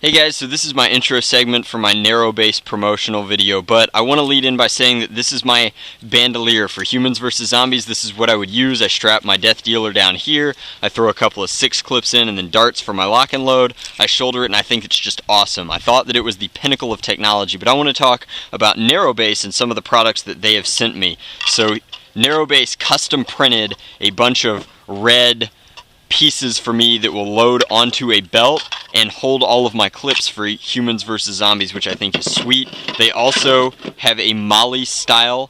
Hey guys, so this is my intro segment for my narrow base promotional video, but I want to lead in by saying that this is my bandolier for Humans vs. Zombies. This is what I would use. I strap my death dealer down here, I throw a couple of 6 clips in and then darts for my lock and load, I shoulder it, and I think it's just awesome. I thought that it was the pinnacle of technology, but I want to talk about narrow base and some of the products that they have sent me. So narrow base custom printed a bunch of red pieces for me that will load onto a belt and hold all of my clips for Humans vs. Zombies, which I think is sweet. They also have a Molly style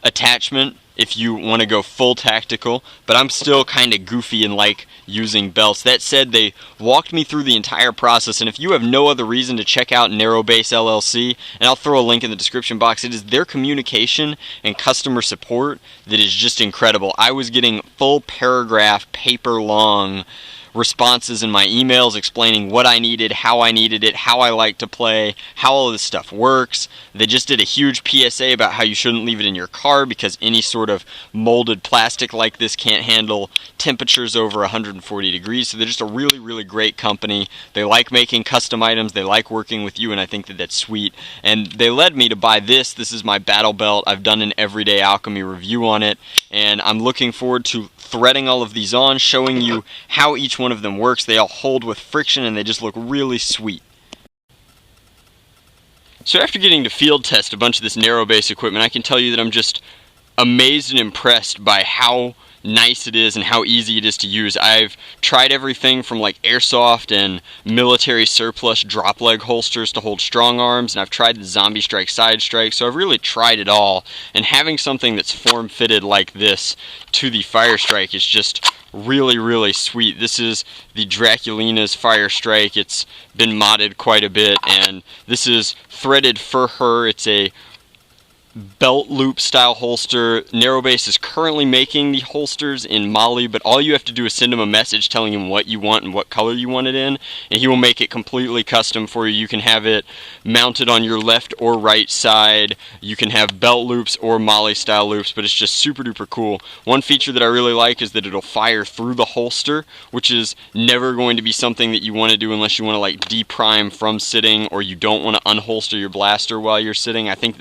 attachment if you want to go full tactical, but I'm still kind of goofy and like using belts. That said, they walked me through the entire process, and if you have no other reason to check out Narrow Base LLC, and I'll throw a link in the description box, it is their communication and customer support that is just incredible. I was getting full paragraph, paper long responses in my emails explaining what I needed, how I like to play, how all of this stuff works. They just did a huge PSA about how you shouldn't leave it in your car because any sort of molded plastic like this can't handle temperatures over 140 degrees. So they're just a really, really great company. They like making custom items. They like working with you, and I think that that's sweet. And they led me to buy this. This is my battle belt. I've done an Everyday Alchemy review on it, and I'm looking forward to threading all of these on, showing you how each one of them works. They all hold with friction and they just look really sweet. So after getting to field test a bunch of this narrow base equipment, I can tell you that I'm just amazed and impressed by how nice it is and how easy it is to use. I've tried everything from like airsoft and military surplus drop leg holsters to hold strong arms, and I've tried the Zombie Strike side strike, so I've really tried it all, and having something that's form fitted like this to the Fire Strike is just really, really sweet. This is the Draculina's Fire Strike. It's been modded quite a bit, and this is threaded for her. It's a belt loop style holster. Narrow Base is currently making the holsters in Molly, but all you have to do is send him a message telling him what you want and what color you want it in, and he will make it completely custom for you. You can have it mounted on your left or right side. You can have belt loops or Molly style loops, but it's just super duper cool. One feature that I really like is that it'll fire through the holster, which is never going to be something that you want to do unless you want to like deprime from sitting, or you don't want to unholster your blaster while you're sitting. I think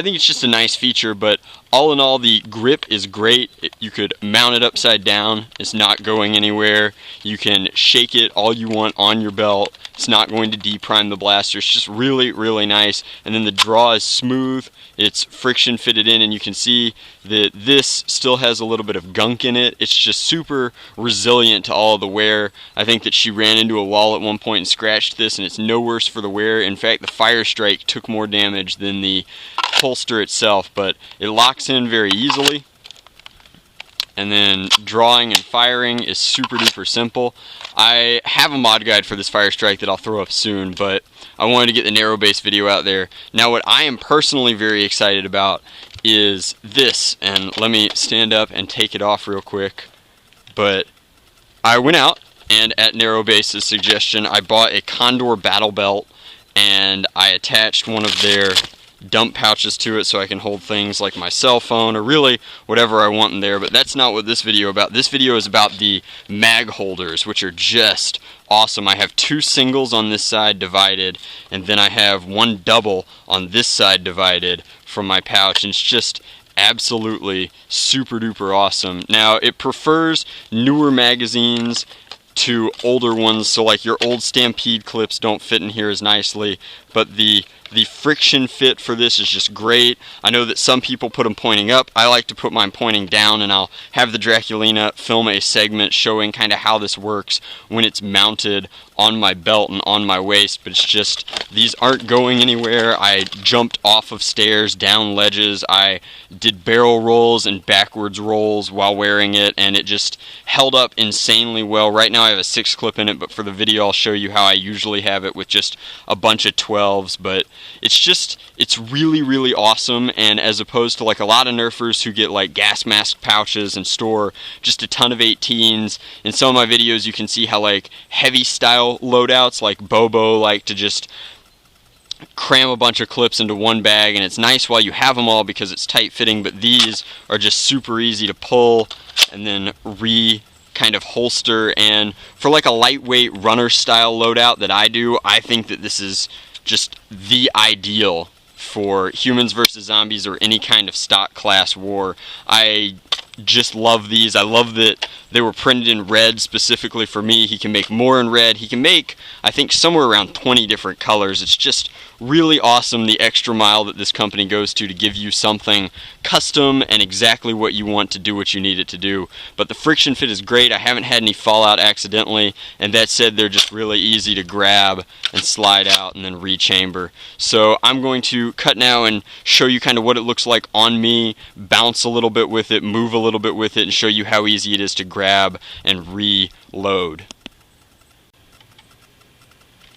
it's just a nice feature, but all in all, the grip is great. You could mount it upside down. It's not going anywhere. You can shake it all you want on your belt. It's not going to deprime the blaster. It's just really, really nice. And then the draw is smooth. It's friction fitted in, and you can see that this still has a little bit of gunk in it. It's just super resilient to all of the wear. I think that she ran into a wall at one point and scratched this, and it's no worse for the wear. In fact, the Fire Strike took more damage than the holster itself, but it locks in very easily. And then drawing and firing is super duper simple. I have a mod guide for this Fire Strike that I'll throw up soon, but I wanted to get the narrow base video out there. Now what I am personally very excited about is this, and let me stand up and take it off real quick. But I went out, and at Narrow Base's suggestion, I bought a Condor battle belt, and I attached one of their dump pouches to it so I can hold things like my cell phone or really whatever I want in there. But that's not what this video is about. This video is about the mag holders, which are just awesome. I have 2 singles on this side divided, and then I have 1 double on this side divided from my pouch, and it's just absolutely super duper awesome. Now it prefers newer magazines to older ones, so like your old Stampede clips don't fit in here as nicely, but the friction fit for this is just great. I know that some people put them pointing up. I like to put mine pointing down, and I'll have the Draculina film a segment showing kind of how this works when it's mounted on my belt and on my waist, but it's just, these aren't going anywhere. I jumped off of stairs, down ledges, I did barrel rolls and backwards rolls while wearing it, and it just held up insanely well. Right now I have a 6 clip in it, but for the video I'll show you how I usually have it with just a bunch of 12s, but it's really, really awesome. And as opposed to like a lot of nerfers who get like gas mask pouches and store just a ton of 18s, in some of my videos you can see how like heavy style loadouts like Bobo like to just cram a bunch of clips into one bag, and it's nice while you have them all because it's tight fitting, but these are just super easy to pull and then kind of holster, and for like a lightweight runner style loadout that I do, I think that this is just the ideal for humans versus zombies or any kind of stock class war. I just love these. I love that they were printed in red specifically for me. He can make more in red. He can make, I think, somewhere around 20 different colors. It's just really awesome, the extra mile that this company goes to give you something custom and exactly what you want to do what you need it to do. But the friction fit is great. I haven't had any fallout accidentally, and that said, they're just really easy to grab and slide out and then rechamber. So I'm going to cut now and show you kind of what it looks like on me, bounce a little bit with it, move a little bit with it, and show you how easy it is to grab and reload.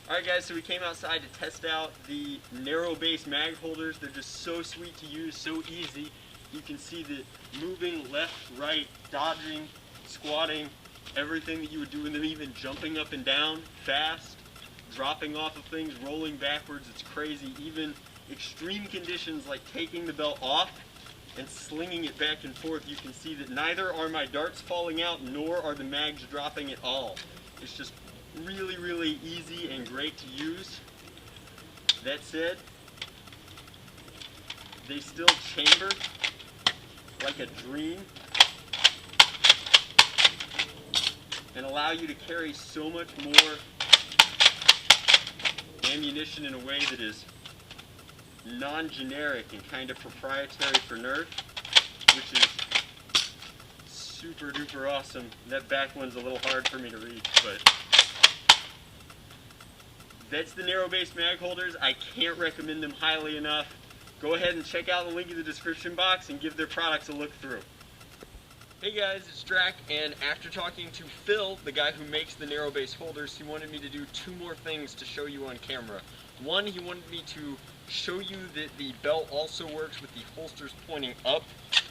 Alright guys, so we came outside to test out the narrow base mag holders. They're just so sweet to use, so easy. You can see that moving left, right, dodging, squatting, everything that you would do in them, even jumping up and down fast, dropping off of things, rolling backwards, it's crazy. Even extreme conditions like taking the belt off and slinging it back and forth, you can see that neither are my darts falling out nor are the mags dropping at all. It's just really, really easy and great to use. That said, they still chamber like a dream and allow you to carry so much more ammunition in a way that is non-generic and kind of proprietary for Nerf, which is super duper awesome. That back one's a little hard for me to reach, but that's the narrow base mag holders. I can't recommend them highly enough. Go ahead and check out the link in the description box and give their products a look through. Hey guys, it's Drac, and after talking to Phil, the guy who makes the narrow base holders, he wanted me to do two more things to show you on camera. One, he wanted me to show you that the belt also works with the holsters pointing up,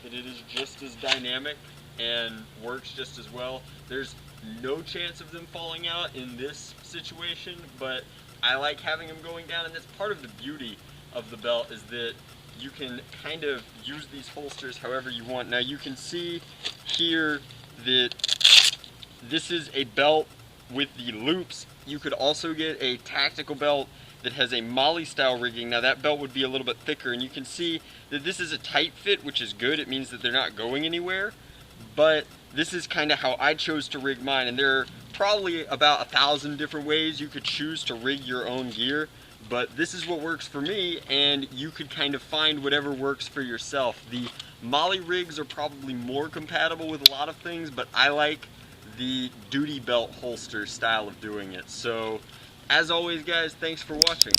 that it is just as dynamic and works just as well. There's no chance of them falling out in this situation, but I like having them going down, and that's part of the beauty of the belt, is that you can kind of use these holsters however you want. Now you can see here that this is a belt with the loops. You could also get a tactical belt that has a Molly style rigging. Now that belt would be a little bit thicker, and you can see that this is a tight fit, which is good. It means that they're not going anywhere, but this is kind of how I chose to rig mine, and there are probably about 1,000 different ways you could choose to rig your own gear, but this is what works for me, and you could kind of find whatever works for yourself. The Molly rigs are probably more compatible with a lot of things, but I like the duty belt holster style of doing it. So as always guys, thanks for watching.